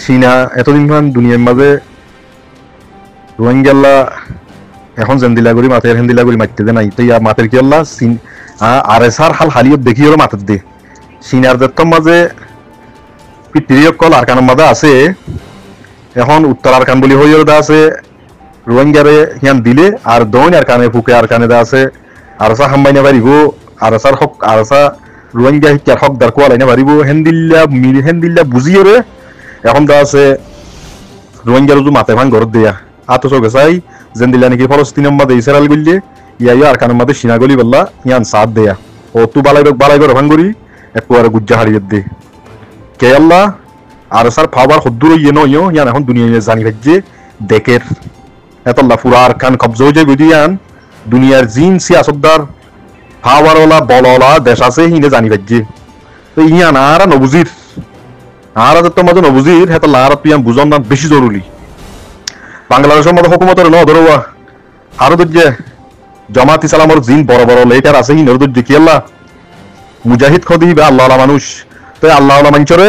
চীনা এতদিন মান দুনিয়ার মাঝে রোহিঙ্গাল্লা এখন জেন্দিলা করি মাতের হেন্দিলা করি মারতে দে নাই তো ইয়া মাতের কি আল্লাহ আর এসার হাল হালিয়ত দেখি হলো মাতের দে চীনার দেত্তর মাঝে পিতৃকল আরকানের মাঝে আছে এখন উত্তর আরকান বলি হয়ে দা আছে রোহিঙ্গারে হিয়ান দিলে আর দৌন আরকানে ফুকে আরকানে দা আছে আরসা হাম্বাইনা পারিব আরসার হক আরসা রোহিঙ্গা হিকার হক দার কোয়ালাইনা পারিব হেন্দিল্লা বুঝিয়ে রে এখন দা আছে রোহিঙ্গার যে মাতে ভাঙ ঘর দেয়া আতো চোখে চাই জেন্দিল্লা নাকি ফলস্তিনের মাঝে ইসরায়েল গলিলে ইয়া আরকানের মাঝে সিনা গলি বললা ইয়ান সাথ দেয়া ও তু বালাই ঘর ভাঙ করি একটু আর গুজ্জা হারিয়ে দে কে আল্লাহ আর স্যার ফাবার হদ্দুর ইয়ে নয় ইয়ান এখন দুনিয়া জানি ভাজ্যে দেখের এতল্লা পুরা আর কান কবজ হয়ে যায় বুঝিয়ান দুনিয়ার জিন সিয়াসতদার ফাওয়ারওয়ালা বলওয়ালা দেশ আছে হিনে জানি ভাজ্যে তো ইয়ান আর নবুজির আর তোমাদের নবুজির হেতল্লা আর তুই বুঝন না বেশি জরুরি বাংলাদেশের মতো হুকুমতের ন ধরোয়া আরো দর্জে জামাত ইসলামর জিন বড় বড় লেটার আছে হিনের দর্জে কি আল্লাহ মুজাহিদ খদি বা আল্লাহ মানুষ তো আল্লাহ মানচরে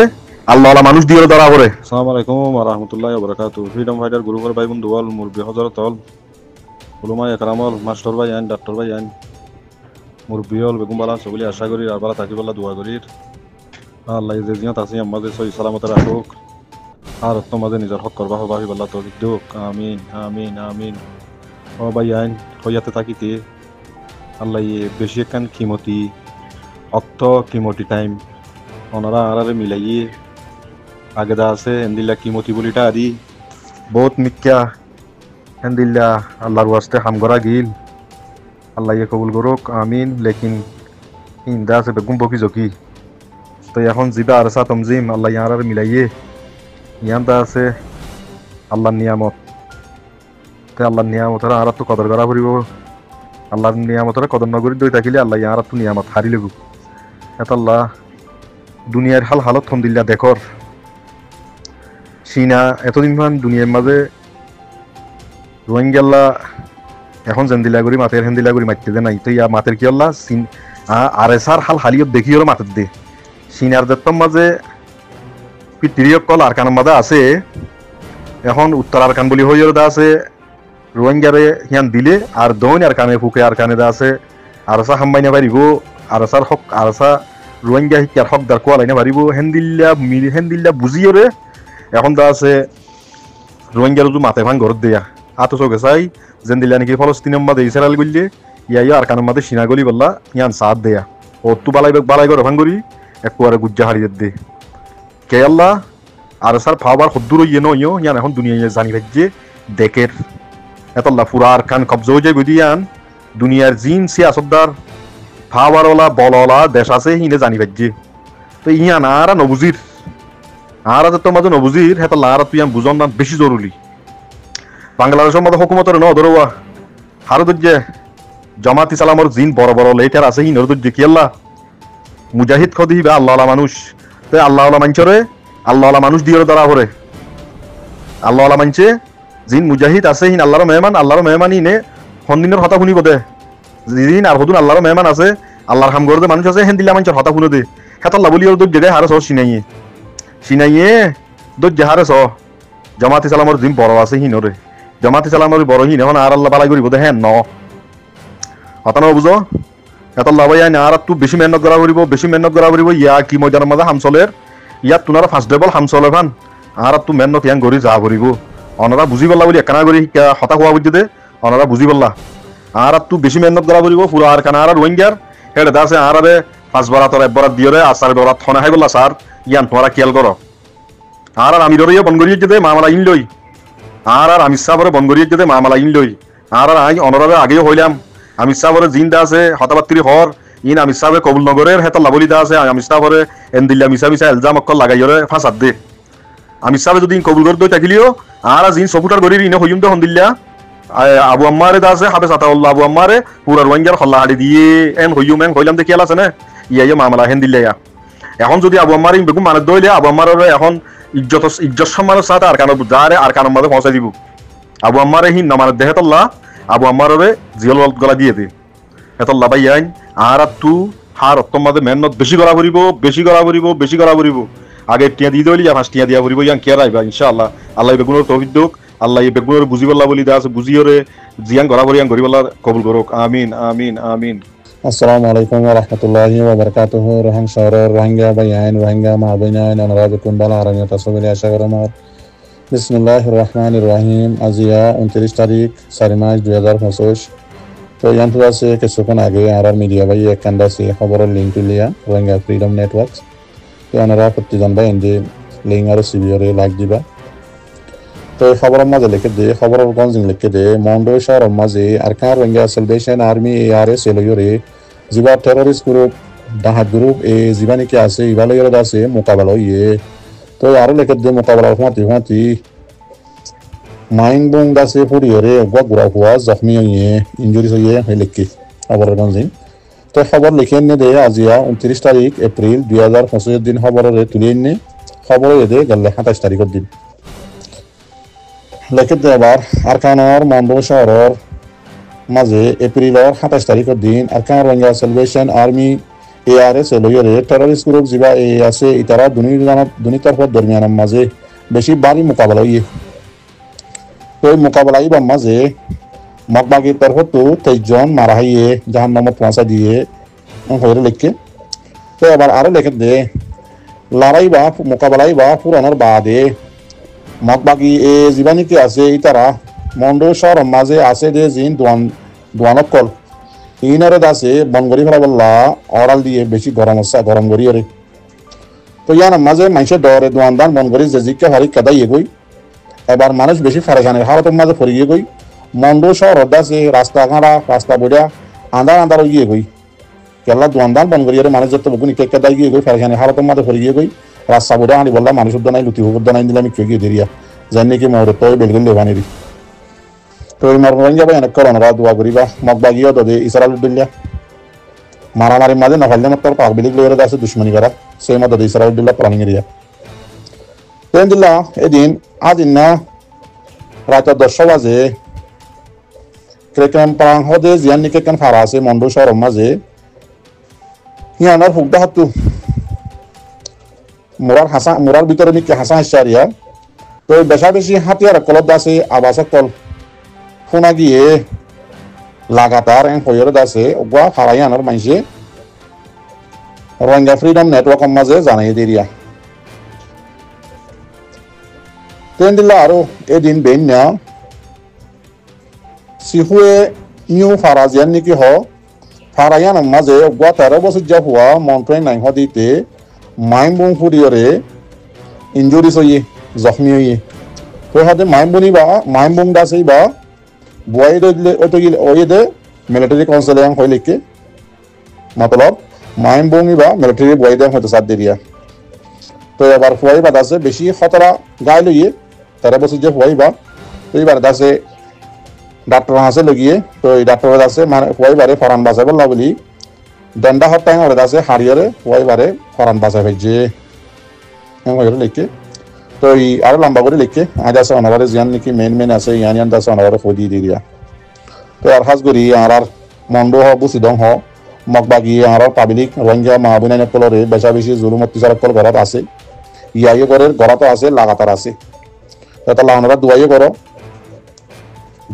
আল্লাহ মানুষ দিয়ে ধরা করে। আসসালামু আলাইকুম ওয়া রাহমাতুল্লাহি ওয়া বারাকাতুহু। ফ্রিডম ফাইটার গ্রুপের ভাই বন্ধু বল মুরবি হযরতল উলামা একরামল মাস্টার ভাই আইন ডাক্তার ভাই আইন মুরবি হল বেগম বালা সবলি আশা করি আর বালা থাকি বলা দোয়া করি আল্লাহ যে জিয়াত আছে আমাদের সহি সালামতে রাখুক আর তোমাদের নিজের হক করবা হবা বল্লা তৌফিক দিক আমিন আমিন আমিন ও ভাই আইন হইয়াতে থাকিতে আল্লাহ বেশি কান কিমতি অক্ত কিমতি টাইম ওনারা আরারে মিলাইয়ে আগে দা আছে এন্দিল্লা কিমতি বলিটা আদি বহুত মিক্কা এন্দিল্লা আল্লাহর ওয়াস্তে হামগরা গিল আল্লাহ কবুল করুক আমিন লেকিন ইন্দা আছে বেগুম বকি জকি তো এখন জিবা আরসা তমজিম আল্লাহ ইয়ার মিলাইয়ে ইয়ানটা আছে আল্লাহর নিয়ামত তো আল্লাহর নিয়ামতের আর তো কদর করা পড়িব আল্লাহর নিয়ামতের কদর নগরী দই থাকিলে আল্লাহ ইয়ার তো নিয়ামত হারি লেগু এত আল্লাহ দুনিয়ার হালত থমদিল্লা দেখর চীনা এতদিন মান দুনিয়ার মাঝে রোহিঙ্গাল্লা এখন জেন্দিলা করি মাতের হেন্দিলা করি মারতে দে নাই তো ইয়া মাতের কি আল্লাহ আর এসার হাল হালিয়ত দেখি হলো মাতের দে চীনার দেত্তর মাঝে পিতৃকল আরকানের মাঝে আছে এখন উত্তর আরকান বলি হয়ে দা আছে রোহিঙ্গারে হিয়ান দিলে আর দৌন আরকানে ফুকে আরকানে দা আছে আরসা হাম্বাইনা পারিব আরসার হক আরসা রোহিঙ্গা হিকার হক দার কোয়ালাইনা পারিব হেন্দিল্লা বুঝিয়ে রে এখন দা আছে রোহিঙ্গার যে মাতে ভাঙ ঘর দেয়া আতো চোখে চাই জেন্দিল্লা নাকি ফলস্তিনের মাঝে ইসরায়েল গলিলে ইয়া আরকানের মাঝে সিনা গলি বললা ইয়ান সাথ দেয়া ও তু বালাই ঘর ভাঙ করি একটু আর গুজ্জা হারিয়ে দে কে আল্লাহ আর স্যার ফাবার হদ্দুর ইয়ে নয় ইয়ান এখন দুনিয়া জানি ভাজ্যে দেখের এতল্লা পুরা আর কান কবজ হয়ে যায় বুঝিয়ান দুনিয়ার জিন সিয়াসতদার ফাওয়ারওয়ালা বলওয়ালা দেশ আছে হিনে জানি ভাজ্যে তো ইয়ান আর নবুজির আর তোমাদের নবুজির হেতল্লা আর তুই বুঝন না বেশি জরুরি বাংলাদেশের মতো হুকুমতের ন ধরোয়া আরো দর্জে জামাত ইসলামর জিন বড় বড় লেটার আছে হিনের দর্জে কি আল্লাহ মুজাহিদ খদি বা আল্লাহ মানুষ তো আল্লাহ মানচরে আল্লাহ মানুষ দিয়ে ধরা করে আল্লাহ মানছে জিন মুজাহিদ আছে হিন আল্লাহর মেহমান ইনে সন্দিনের হতা শুনিব দে জিন আর হদুন আল্লাহর মেহমান আছে আল্লাহর হাম গরদে মানুষ আছে হেন দিল্লা মানুষের হতা শুনে দে হেতল্লা বলি ওর দর্জে হারে সহ সিনাইয়ে দর্জে হারে সহ জামাত ইসলামর জিন বড় আছে হিনরে জামাত ইসলামর বড় হিন এখন আর আল্লাহ বালাই করিব দে হ্যাঁ ন হতা ন বুঝো এতল্লা ভাই আর তু বেশি মেহনত করা করিব ইয়া কি ময়দানের মাঝে হামচলের ইয়াত তোনারা ফার্স্ট লেভেল হামচলে ভান আর তু মেহনত ইয়ান করি যা করিব অনারা বুঝি পারলা বলি একানা করি হতা খোয়া বুঝতে দে অনারা বুঝি পারলা আর তু বেশি মেহনত করা করিব পুরা আর কানা আর রোহিঙ্গার হেড আছে আর আরে 5 বারা তোর 1 বারা দিয়ে রে আর 4 বারা থনা হাই বললা স্যার ইয়ান তোরা খেয়াল করো আর আমি রইয়া বন করিয়ে যেতে মামলা ইন লই আর আমি সাবরে বন করিয়ে যেতে মামলা ইন লই আর আই অনরাবে আগেও হইলাম আমি সাবরে জিন্দা আছে হতাবাত্রি হর ইন আমি সাবে কবুল নগরের হেতল্লা বলি দা আছে আমি সাবরে এন্দিল্লা মিসা এলজাম অক্কল লাগাইরে ফাঁসাদ দে আমি সাবে যদি কবুল করে দই থাকিলিও আর জিন সপুটার গরির ইনে হইম দে হন্দিল্লা আবু আম্মারে দা আছে হাফেজ আতাউল্লাহ আবু আম্মারে পুরা রোহিঙ্গার খল্লা হাড়ি দিয়ে এন হইম এন হইলাম দেখি আছে না ইয়া মামলা হেন্দিল্লা এখন যদি আবু আম্মার বেগুম মানে দইলে আবু আম্মার এখন ইজ্জত সম্মানের সাথে আর কানো যারে আর কানোর মাঝে পৌঁছাই দিব আবু আম্মারে হিন নামার দেহেতল্লা আবু আম্মারে জিয়ল গলা দিয়ে দে এতল্লা ভাই আইন আর তু হার তোমাদের মেহনত বেশি করা পড়িব আগে টিয়া দিয়ে দিলি আর 5 টিয়া দিয়া পড়িব ইয়ান কেয়ার আইবা ইনশাআল্লাহ আল্লাহ বেগুনের তৌফিক দিক আল্লাহ এই বেগুনের বুঝিবল্লা বলি দা আছে বুঝিওরে জিয়ান গড়া ভরিয়ান গরিবল্লা কবুল করুক আমিন আমিন আমিন Assalamu alaikum warahmatullahi wabarakatuh. Rohang Shahrar, Rohingya Bayan, Rohingya Mahabayan, Anurabikun Bala Aranya Tasawili Ashagaramar. Bismillahirrahmanirrahim. Azia 29 তারিখ 4 মার্চ 2025 তো ইয়ান্তু আছে কিছুক্ষণ আগে আর মিডিয়া ভাই একখানটা আছে খবরের লিঙ্ক তুলিয়া রোহিঙ্গা ফ্রিডম নেটওয়ার্ক তো আনারা প্রতিজন ভাই এনজি লিঙ্ক আর সিবিআরে লাইক দিবা তো খবরের মাঝে লিখে দে খবরের গঞ্জিং লিখে দে মন্ডো শহরের মাঝে Arakan Rohingya Salvation Army ARS এলইউরে জিবা টেররিস্ট গ্রুপ ডাহাত গ্রুপ এ জিবানি কি আছে ইভালইউরে আছে মোকাবেলা ইয়ে তো আরো লিখে দে মোকাবেলা ফাঁতি মাইং বং দাসে ফুরিয়রে গwa গুড়া হুয়া জখমি হইয়ে ইনজুরি হইয়ে লিখি খবরের গঞ্জিং তো খবর লিখে নে দে আজিয়া 29 তারিখ এপ্রিল 2025 দিন খবরের তুলে নে খবর দে গেলে 27 তারিখের দিন লেখে দে এবার আরকানের মন্ডল শহরের মাঝে এপ্রিলের 27 তারিখের দিন Arakan Rohingya Salvation Army ARS এলইউরে টেররিস্ট গ্রুপ জিবা এ আছে ইতারা দুনি তরফ দরমিয়ানের মাঝে বেশি বাড়ি মোকাবেলা হইয়ে তো মোকাবেলাই বা মাঝে মগবাগির তরফ তো 23 জন মারা হইয়ে জাহান্নামে পৌঁছা দিয়ে হইরে লিখে তো এবার আরো লিখে দে লড়াই বা মোকাবেলাই বা পুরানোর বাদে মগবাগি এ জীবানী কি আছে ইতারা মন্ডল শহর মাঝে আছে দে জিন দোয়ানকল ইনারে দাসে বনগরি ফেলা বললা অরাল দিয়ে বেশি গরম করি ওরে তো ইয়ার মাঝে মানুষের ডরে দোয়ানদান বনগরি যে জিকে হারি কাদাই এগোই এবার মানুষ বেশি ফেরেশানির হালতের মাঝে পড়িয়ে গই মন্ডল শহর দাসে রাস্তা ঘাড়া রাস্তা বইয়া আন্দার গিয়ে গই কেলা দোয়ানদান বনগরি ওরে মানুষ যত বকুনি কেক কাদাই গিয়ে গই ফেরেশানির হালতের মাঝে পড়িয়ে গই রাস্তা বইয়া আনি বললা মানুষ উদ্দানাই লুতি উদ্দানাই দিলাম কি গিয়ে দেরিয়া জানি কি মরে তো বেলগুল লেবানিরি তো এই রোহিঙ্গা ভাই অনেক করোনা দোয়া করিবা মগবাগিও দে ইসরায়েল দিল্লা মারামারি মাঝে নফাইলে মাত্র পাকবিলিক লইরে আছে দুশ্মনী করা সেই মধ্যে ইসরায়েল দিল্লা প্রাণী এরিয়া তেন দিল্লা এদিন আদিন না রাত 10 বাজে ক্রেকেন পাং হদে জিয়ান নিকে কেন ফারা আছে মন্ডল শহর মাঝে হিয়ানার হুকদা হাতু মুরার ভিতরে নিকে হাসা হাসারিয়া তো বেশি হাতিয়ার কলত আছে আবাস কল ফোনা গিয়ে লাগাতার হইরে দাসে ওয়া ফারাইয়ানোর মাইসে রোহিঙ্গা ফ্রিডম নেটওয়ার্কের মাঝে জানাই দিরিয়া তেন দিল্লা আরো এদিন বেন্যা সিহুয়ে নিউ ফারাজিয়ান নিকি হ ফারাইয়ানোর মাঝে ওয়া 13 বছর যা হুয়া মন্ট্রেন নাই হদিতে মাইমবং ফুরিয়রে ইনজুরি হইয়ে জখমি হইয়ে তো হাতে মাইমবং দাসেই বা বুয়াই দিলে ওই গিলে ওই দে মিলিটারি কাউন্সিল হয় লিখে মতলব মাইমবং বা মিলিটারি বুয়াই দেন হয়তো সাত দিরিয়া তো এবার ফুয়াই বা দাসে বেশি খতরা গায়ে লইয়ে 13 বছর যে ফুয়াই বা তো এবার দাসে ডাক্তার হাসে লগিয়ে তো এই ডাক্তার দাসে মানে ফুয়াই বারে ফরান বাঁচাই বললা বলি ডেন্ডা হট টাইম হলে দাসে হারিয়ারে ফুয়াই বারে ফরান বাঁচাই ভাইছে লিখে তো এই আরো লম্বা করে লিখে আজ আছে অনাবারে জিয়ান নাকি মেন আছে ইয়ান দাসে অনাবারে ফদি দিয়ে দিয়া তো আর হাজ করি আর মন্ড হ বুসিদং হ মগবাগি আর পাবলিক রোহিঙ্গা মাহবুনাইন কলরে বেশি জুলুম অত্যাচার কল ঘরত আছে ইয়াই ঘরের ঘরত আছে লাগাতার আছে তাহলে ওনারা দুয়াই করো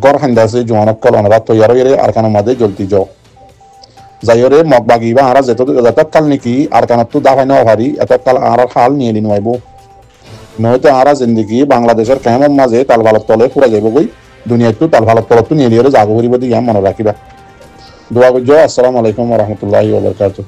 গড় হান্দা আছে জোয়ানক কল ওনারা তৈয়ার হয়ে আর কানের মাঝে জ্বলতি যাও যাইরে মগবাগি বা আর যত কাল নাকি আর কানত তো দাফাই নেওয়া পারি এত কাল আর হাল নিয়ে নিব নয়তো আরা জিন্দগি বাংলাদেশের কেমন মাঝে তাল ভালত তলে ফুরা যাইব গই দুনিয়াটো তাল ভালত তলত নিয়ে লিয়ে যাগো করিব দিকে মনে রাখিবা দোয়া করছো। আসসালামু আলাইকুম ওয়া রাহমাতুল্লাহি ওয়া বারাকাতুহু।